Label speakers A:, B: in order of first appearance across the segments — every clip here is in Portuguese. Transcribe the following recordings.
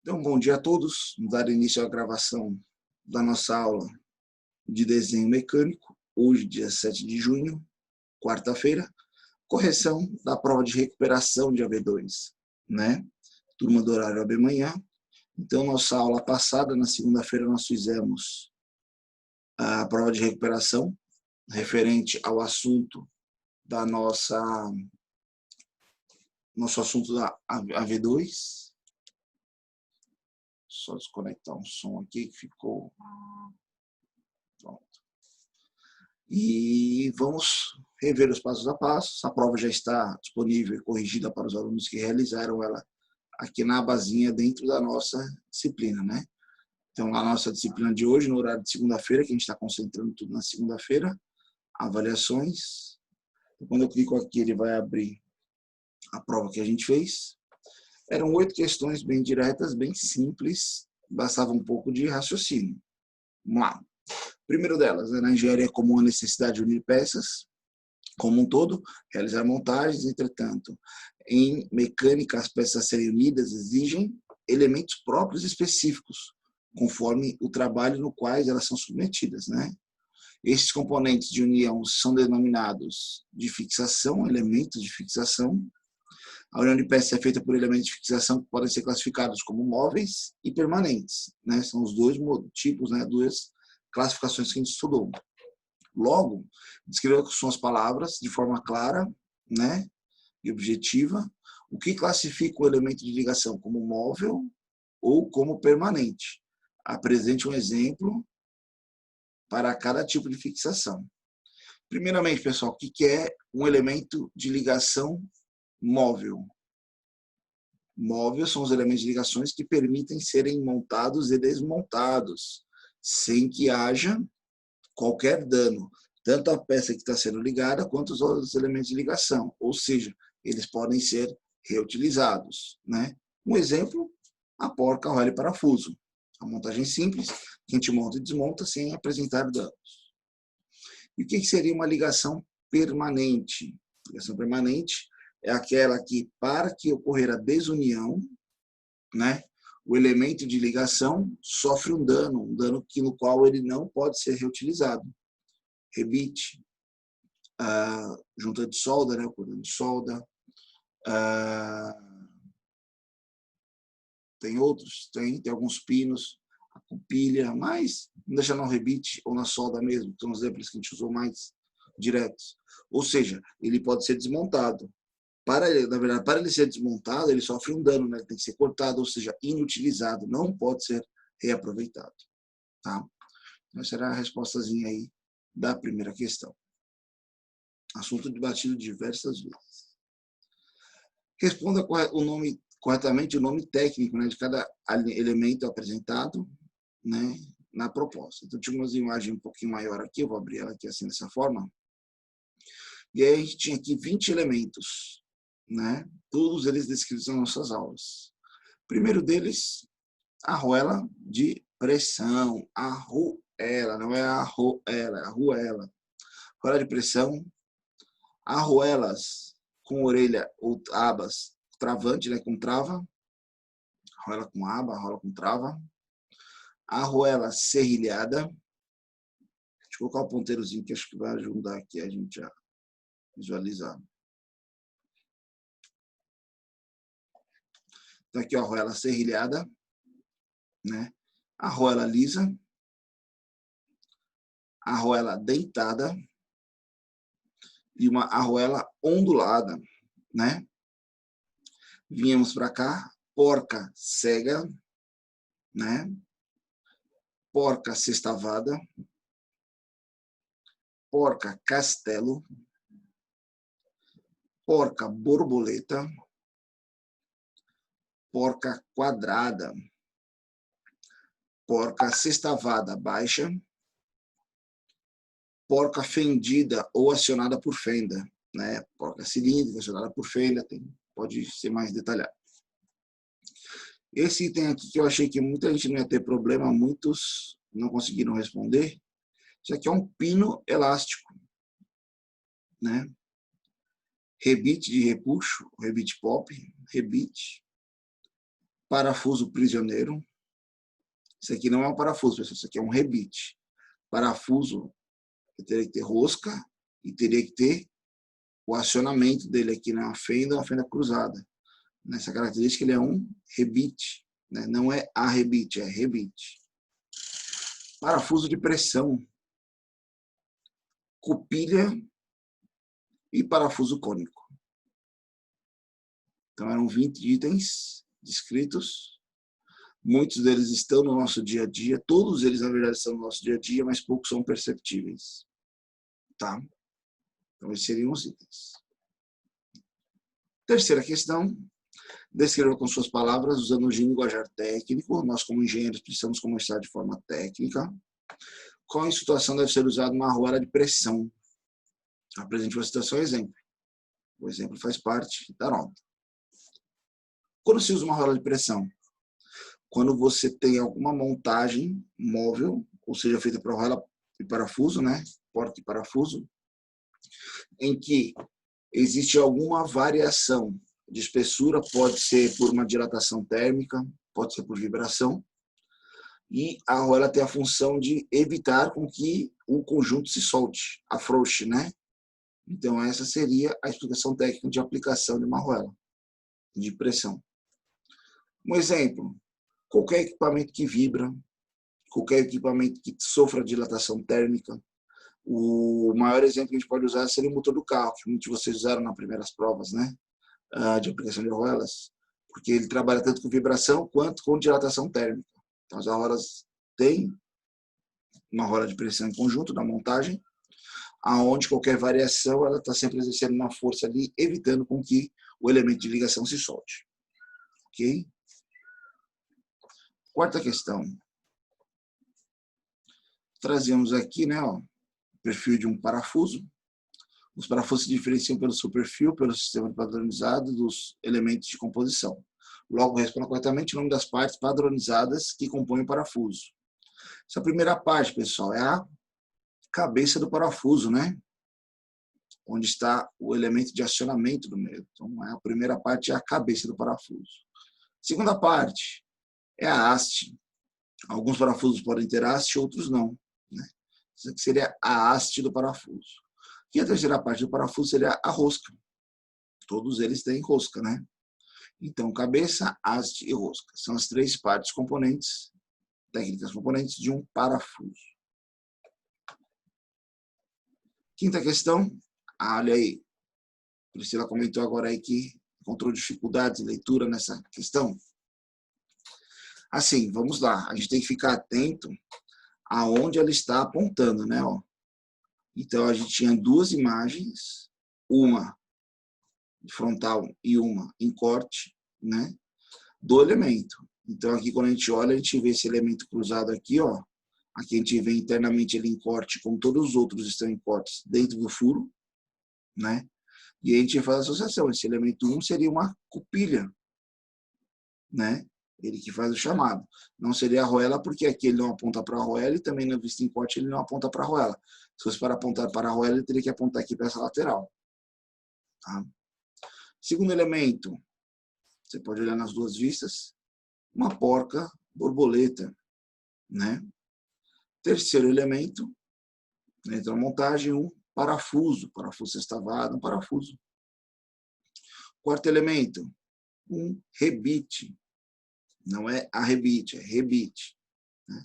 A: Então, bom dia a todos. Vamos dar início à gravação da nossa aula de desenho mecânico, hoje, dia 7 de junho, quarta-feira, correção da prova de recuperação de AB2, né? Turma do horário AB manhã. Então, nossa aula passada, na segunda-feira, nós fizemos a prova de recuperação referente ao assunto da nosso assunto da AB2. Só desconectar um som aqui que ficou. Pronto. E vamos rever os passos a passos. A prova já está disponível e corrigida para os alunos que realizaram ela aqui na abazinha dentro da nossa disciplina, né? Então, a nossa disciplina de hoje, no horário de segunda-feira, que a gente está concentrando tudo na segunda-feira, avaliações. Quando eu clico aqui, ele vai abrir a prova que a gente fez. Eram 8 questões bem diretas, bem simples, bastava um pouco de raciocínio. Vamos lá. Primeiro delas, na engenharia comum a necessidade de unir peças, como um todo, realizar montagens, entretanto, em mecânica as peças a serem unidas exigem elementos próprios e específicos, conforme o trabalho no qual elas são submetidas, né? Esses componentes de união são denominados de fixação, elementos de fixação. A união de peças é feita por elementos de fixação que podem ser classificados como móveis e permanentes, né? São os dois tipos, né? Duas classificações que a gente estudou. Logo, descreva com suas palavras, de forma clara, né? E objetiva, o que classifica o elemento de ligação como móvel ou como permanente. Apresente um exemplo para cada tipo de fixação. Primeiramente, pessoal, o que é um elemento de ligação móvel? Móvel são os elementos de ligações que permitem serem montados e desmontados, sem que haja qualquer dano, tanto a peça que está sendo ligada, quanto os outros elementos de ligação, ou seja, eles podem ser reutilizados, né? Um exemplo, a porca, arroela e parafuso. A montagem simples, que a gente monta e desmonta sem apresentar danos. E o que seria uma ligação permanente? Ligação permanente é aquela que, para que ocorrer a desunião, né, o elemento de ligação sofre um dano no qual ele não pode ser reutilizado. Rebite, junta de solda, né, o cordão de solda, tem outros, tem alguns pinos, a cupilha, mas não deixa no rebite ou na solda mesmo, são os exemplos que a gente usou mais diretos. Ou seja, ele pode ser desmontado. Na verdade, para ele ser desmontado, ele sofre um dano, né? Ele tem que ser cortado, ou seja, inutilizado, não pode ser reaproveitado. Tá? Então, essa era a respostazinha aí da primeira questão. Assunto debatido diversas vezes. Responda corretamente o nome técnico, né, de cada elemento apresentado, né, na proposta. Então, tinha uma imagem um pouquinho maior aqui, eu vou abrir ela aqui assim, dessa forma. E aí a gente tinha aqui 20 elementos, né, todos eles descritos nas nossas aulas. Primeiro deles, a arruela de pressão, a arruela, não é a arruela, é a arruela. Arruela de pressão, arruelas com orelha ou abas travante, né, com trava, arruela com aba, arruela com trava, arruela serrilhada. Deixa eu colocar o ponteirozinho que acho que vai ajudar aqui a gente a visualizar. Então aqui, ó, arruela serrilhada, né? Arruela lisa, arruela dentada e uma arruela ondulada, né? Viemos para cá, porca cega, né? Porca sextavada, porca castelo, porca borboleta, porca quadrada, porca sextavada baixa, porca fendida ou acionada por fenda, né? Porca cilíndrica acionada por fenda, pode ser mais detalhado. Esse item aqui que eu achei que muita gente não ia ter problema, muitos não conseguiram responder. Isso aqui é um pino elástico, né? Rebite de repuxo, rebite pop, rebite. parafuso prisioneiro. Isso aqui não é um parafuso, pessoal, isso aqui é um rebite. Parafuso, eu teria que ter rosca e teria que ter o acionamento dele aqui na fenda, uma fenda cruzada. Nessa característica, ele é um rebite, né? Não é arrebite, é rebite. Parafuso de pressão, cupilha e parafuso cônico. Então, eram 20 itens descritos. Muitos deles estão no nosso dia a dia. Todos eles, na verdade, estão no nosso dia a dia, mas poucos são perceptíveis. Tá? Então, esses seriam os itens. Terceira questão. Descreva com suas palavras, usando o linguajar técnico. Nós, como engenheiros, precisamos começar de forma técnica. Qual situação deve ser usada uma arruela de pressão? Apresente uma situação e exemplo. O exemplo faz parte da nota. Quando se usa uma arruela de pressão? Quando você tem alguma montagem móvel, ou seja, feita por arruela e parafuso, né? Porta e parafuso, em que existe alguma variação de espessura, pode ser por uma dilatação térmica, pode ser por vibração, e a arruela tem a função de evitar com que o conjunto se solte, afrouxe, né? Então, essa seria a explicação técnica de aplicação de uma arruela de pressão. Um exemplo, qualquer equipamento que vibra, qualquer equipamento que sofra dilatação térmica. O maior exemplo que a gente pode usar seria o motor do carro, que muitos de vocês usaram nas primeiras provas, né? De aplicação de arruelas, porque ele trabalha tanto com vibração quanto com dilatação térmica. Então, as arruelas têm uma arruela de pressão em conjunto na montagem, aonde qualquer variação ela está sempre exercendo uma força ali, evitando com que o elemento de ligação se solte. Ok? Quarta questão. Trazemos aqui, né, ó, o perfil de um parafuso. Os parafusos se diferenciam pelo seu perfil, pelo sistema padronizado dos elementos de composição. Logo, responda corretamente o nome das partes padronizadas que compõem o parafuso. Essa primeira parte, pessoal, é a cabeça do parafuso, né? Onde está o elemento de acionamento do meio. Então, a primeira parte é a cabeça do parafuso. Segunda parte é a haste. Alguns parafusos podem ter haste, outros não, né? Isso aqui seria a haste do parafuso. E a terceira parte do parafuso seria a rosca. Todos eles têm rosca, né? Então, cabeça, haste e rosca. São as três partes componentes, técnicas componentes de um parafuso. Quinta questão. Olha aí. Priscila comentou agora aí que encontrou dificuldades de leitura nessa questão. Assim, vamos lá. A gente tem que ficar atento aonde ela está apontando, né? Ó. Então, a gente tinha duas imagens, uma frontal e uma em corte, né? Do elemento. Então, aqui, quando a gente olha, a gente vê esse elemento cruzado aqui, ó. Aqui a gente vê internamente ele em corte, como todos os outros estão em cortes, dentro do furo, né? E a gente faz a associação. Esse elemento 1 seria uma cupilha, né? Ele que faz o chamado. Não seria a arruela, porque aqui ele não aponta para a arruela e também na vista em corte ele não aponta para a arruela. Se fosse para apontar para a arruela, ele teria que apontar aqui para essa lateral. Tá? Segundo elemento, você pode olhar nas duas vistas, uma porca borboleta, né? Terceiro elemento, dentro da montagem, um parafuso sextavado, um parafuso. Quarto elemento, um rebite. Não é arrebite, é rebite. Né?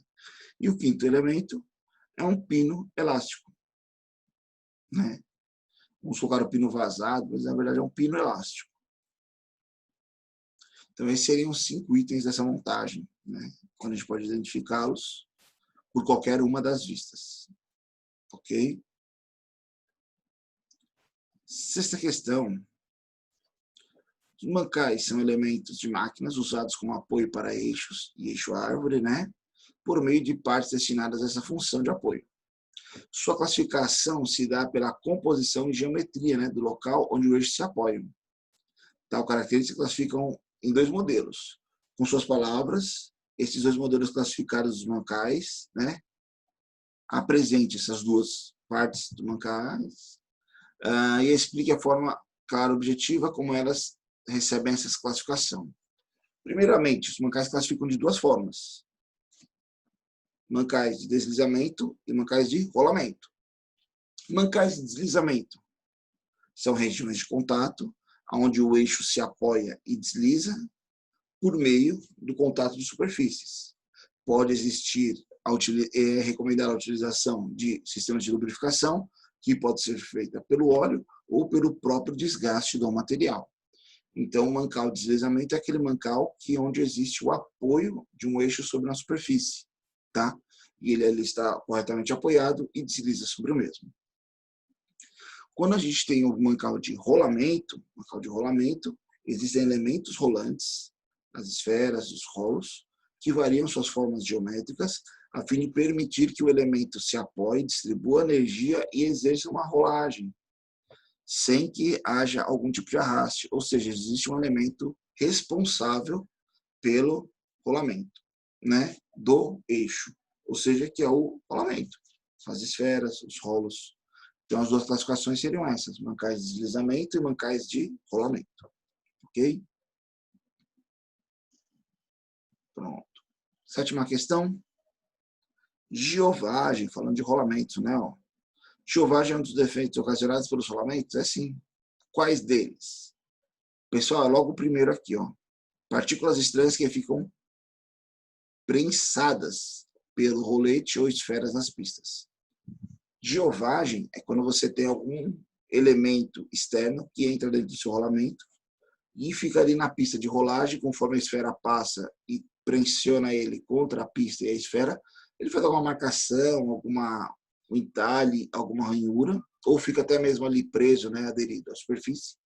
A: E o quinto elemento é um pino elástico. Né? Vamos colocar o pino vazado, mas na verdade é um pino elástico. Então, esses seriam os 5 itens dessa montagem, né? Quando a gente pode identificá-los por qualquer uma das vistas. Ok? Sexta questão. Os mancais são elementos de máquinas usados como apoio para eixos e eixo-árvore, né? Por meio de partes destinadas a essa função de apoio. Sua classificação se dá pela composição e geometria, né, do local onde o eixo se apoia. Tal característica classificam em 2 modelos. Com suas palavras, esses 2 modelos classificados dos mancais, né, apresente essas 2 partes do mancais e explique a forma clara e objetiva como elas recebem essa classificação. Primeiramente, os mancais classificam de duas formas: mancais de deslizamento e mancais de rolamento. Mancais de deslizamento são regiões de contato onde o eixo se apoia e desliza por meio do contato de superfícies. Pode existir, é recomendada a utilização de sistemas de lubrificação, que pode ser feita pelo óleo ou pelo próprio desgaste do material. Então, o mancal de deslizamento é aquele mancal onde existe o apoio de um eixo sobre uma superfície, tá? E ele está corretamente apoiado e desliza sobre o mesmo. Quando a gente tem o mancal de rolamento, existem elementos rolantes, as esferas, os rolos, que variam suas formas geométricas a fim de permitir que o elemento se apoie, distribua energia e exerça uma rolagem, sem que haja algum tipo de arraste, ou seja, existe um elemento responsável pelo rolamento, né, do eixo, ou seja, que é o rolamento, as esferas, os rolos. Então, as duas classificações seriam essas: mancais de deslizamento e mancais de rolamento. Ok? Pronto. Sétima questão. Giovagem, falando de rolamentos, né? Ó. Giovagem é um dos defeitos ocasionados pelos rolamentos? É sim. Quais deles? Pessoal, é logo o primeiro aqui, ó. Partículas estranhas que ficam prensadas pelo rolete ou esferas nas pistas. Giovagem é quando você tem algum elemento externo que entra dentro do seu rolamento e fica ali na pista de rolagem, conforme a esfera passa e pressiona ele contra a pista e a esfera, ele faz alguma marcação, um entalhe, alguma ranhura, ou fica até mesmo ali preso, né, aderido à superfície,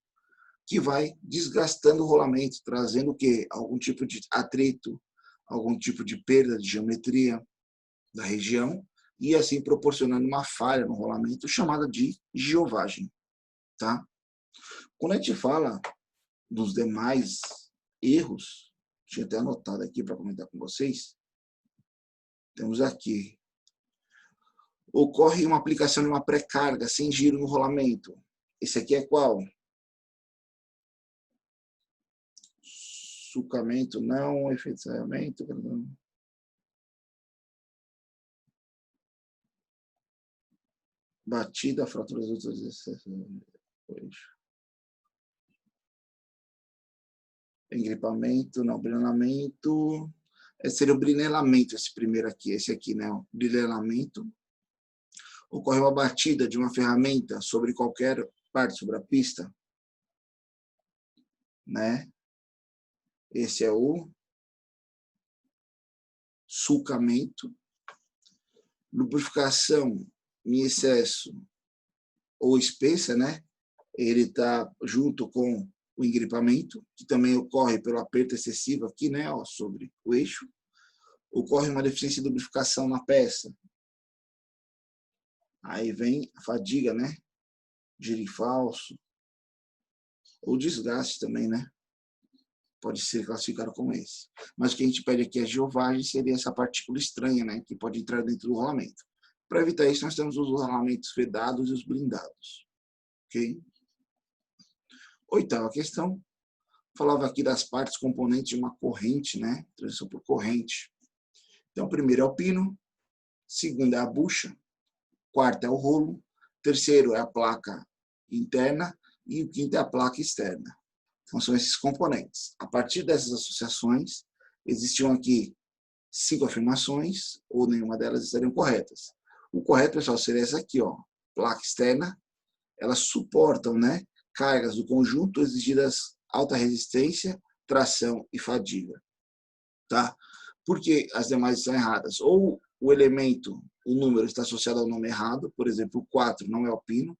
A: que vai desgastando o rolamento, trazendo o quê? Algum tipo de atrito, algum tipo de perda de geometria da região, e assim proporcionando uma falha no rolamento chamada de giovagem. Tá? Quando a gente fala dos demais erros, tinha até anotado aqui para comentar com vocês, temos aqui: ocorre uma aplicação de uma pré-carga sem giro no rolamento. Esse aqui é qual? Sulcamento não, efetivamento. Batida, fratura dos outros. Engripamento, não, brinelamento. Seria o brinelamento, esse primeiro aqui, esse aqui, né? O brinelamento. Ocorre uma batida de uma ferramenta sobre qualquer parte, sobre a pista, né? Esse é o sulcamento. Lubrificação em excesso ou espessa, né? Ele está junto com o engripamento, que também ocorre pelo aperto excessivo aqui, né? Ó, sobre o eixo. Ocorre uma deficiência de lubrificação na peça. Aí vem a fadiga, né? Giro falso. Ou desgaste também, né? Pode ser classificado como esse. Mas o que a gente pede aqui é giovagem, seria essa partícula estranha, né? Que pode entrar dentro do rolamento. Para evitar isso, nós temos os rolamentos vedados e os blindados. Ok? Oitava questão. Falava aqui das partes componentes de uma corrente, né? Transição por corrente. Então, primeiro é o pino, segundo é a bucha, quarto é o rolo, terceiro é a placa interna e o quinto é a placa externa. Então, são esses componentes. A partir dessas associações, existiam aqui 5 afirmações, ou nenhuma delas estariam corretas. O correto, pessoal, seria essa aqui, ó. Placa externa, elas suportam, né, cargas do conjunto exigidas alta resistência, tração e fadiga. Tá? Por que as demais estão erradas? Ou o elemento, o número está associado ao nome errado, por exemplo, o 4 não é o pino,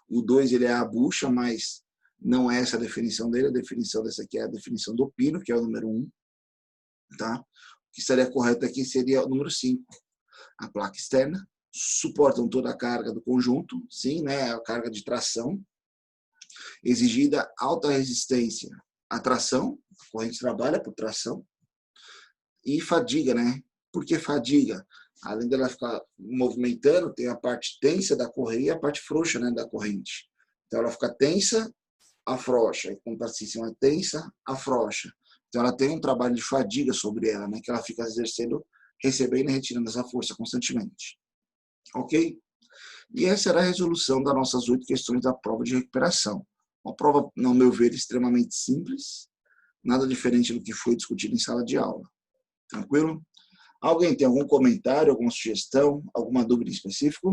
A: o 2 ele é a bucha, mas não é essa a definição dele, a definição dessa aqui é a definição do pino, que é o número 1. Tá? O que estaria correto aqui seria o número 5. A placa externa suportam toda a carga do conjunto, sim, né, a carga de tração, exigida alta resistência à tração, a corrente trabalha por tração, e fadiga, né? Por que fadiga? Além dela ficar movimentando, tem a parte tensa da correia e a parte frouxa, né, da corrente. Então ela fica tensa, afrouxa, e quando está assim, tensa, afrouxa. Então, ela tem um trabalho de fadiga sobre ela, né? Que ela fica exercendo, recebendo e retirando essa força constantemente. Ok? E essa era a resolução das nossas 8 questões da prova de recuperação. Uma prova, no meu ver, extremamente simples, nada diferente do que foi discutido em sala de aula. Tranquilo? Alguém tem algum comentário, alguma sugestão, alguma dúvida específica?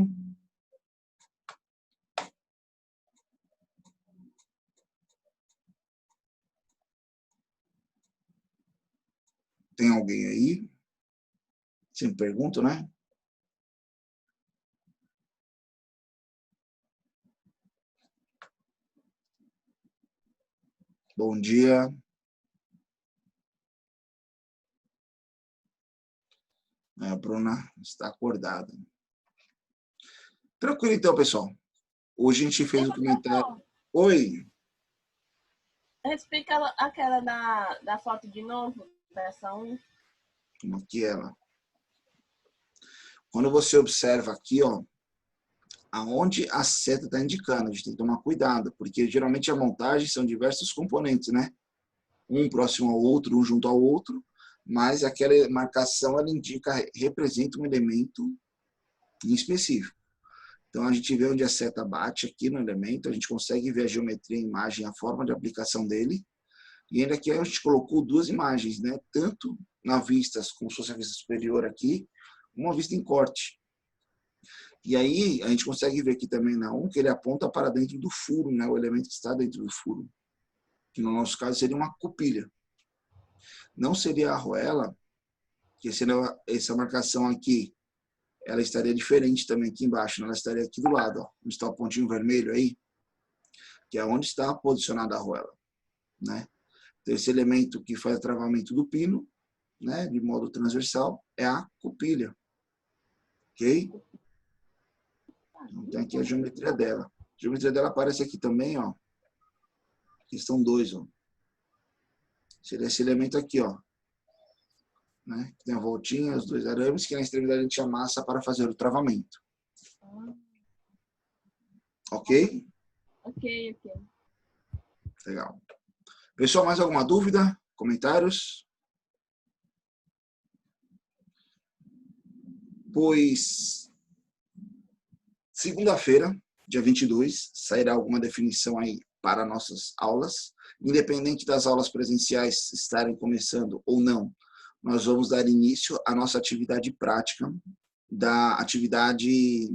A: Tem alguém aí? Sempre pergunto, né? Bom dia. A Bruna está acordada. Tranquilo então, pessoal. Hoje a gente fez um comentário. Oi.
B: Explica aquela da foto de novo, dessa 1.
A: Como que ela? Quando você observa aqui, ó, aonde a seta está indicando, a gente tem que tomar cuidado, porque geralmente a montagem são diversos componentes, né? Um próximo ao outro, um junto ao outro, mas aquela marcação ela indica, representa um elemento em específico. Então a gente vê onde a seta bate aqui no elemento, a gente consegue ver a geometria, a imagem, a forma de aplicação dele. E ainda aqui a gente colocou 2 imagens, né? Tanto na vista, como se fosse a vista superior aqui, uma vista em corte. E aí a gente consegue ver aqui também na 1 que ele aponta para dentro do furo, né? O elemento que está dentro do furo, que no nosso caso seria uma cupilha. Não seria a arruela, que essa marcação aqui, ela estaria diferente também aqui embaixo, né? Ela estaria aqui do lado, ó, onde está o pontinho vermelho aí, que é onde está posicionada a arruela, né? Então esse elemento que faz o travamento do pino, né, de modo transversal, é a cupilha, ok? Então tem aqui a geometria dela. A geometria dela aparece aqui também, ó. Aqui estão 2, ó. Seria esse elemento aqui, ó. Né? Tem a voltinha, os 2 arames, que na extremidade a gente amassa para fazer o travamento. Ok?
B: Ok.
A: Legal. Pessoal, mais alguma dúvida? Comentários? Pois, segunda-feira, dia 22, sairá alguma definição aí para nossas aulas. Independente das aulas presenciais estarem começando ou não, nós vamos dar início à nossa atividade prática da atividade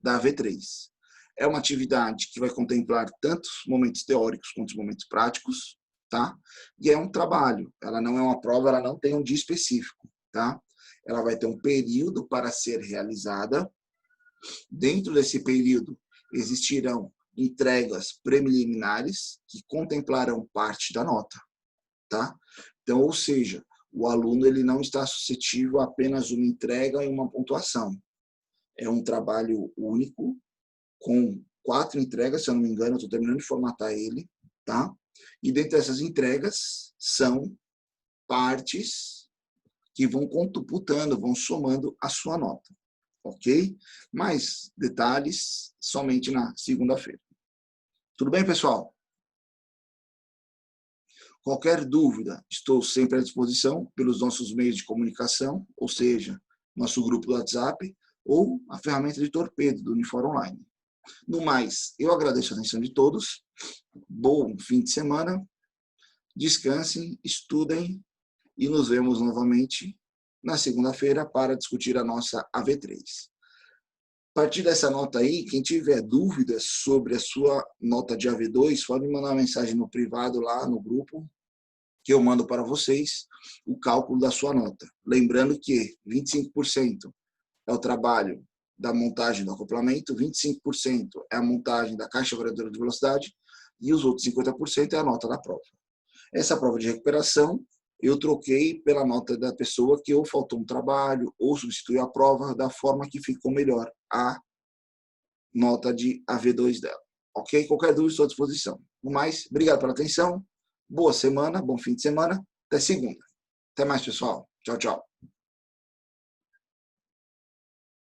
A: da V3. É uma atividade que vai contemplar tanto os momentos teóricos quanto os momentos práticos, tá? E é um trabalho, ela não é uma prova, ela não tem um dia específico, tá? Ela vai ter um período para ser realizada. Dentro desse período, existirão entregas preliminares que contemplarão parte da nota, tá? Então, ou seja, o aluno ele não está suscetível a apenas uma entrega e uma pontuação. É um trabalho único, com 4 entregas, se eu não me engano, eu estou terminando de formatar ele, tá? E dentre essas entregas, são partes que vão computando, vão somando a sua nota, ok? Mais detalhes somente na segunda-feira. Tudo bem, pessoal? Qualquer dúvida, estou sempre à disposição pelos nossos meios de comunicação, ou seja, nosso grupo do WhatsApp ou a ferramenta de torpedo do Unifor Online. No mais, eu agradeço a atenção de todos, bom fim de semana, descansem, estudem e nos vemos novamente na segunda-feira para discutir a nossa AV3. A partir dessa nota aí, quem tiver dúvidas sobre a sua nota de AV2, pode me mandar uma mensagem no privado lá no grupo, que eu mando para vocês o cálculo da sua nota. Lembrando que 25% é o trabalho da montagem do acoplamento, 25% é a montagem da caixa variadora de velocidade e os outros 50% é a nota da prova. Essa prova de recuperação eu troquei pela nota da pessoa que ou faltou um trabalho ou substituiu a prova da forma que ficou melhor a nota de AV2 dela. Ok? Qualquer dúvida, estou à disposição. No mais, obrigado pela atenção. Boa semana, bom fim de semana. Até segunda. Até mais, pessoal. Tchau, tchau.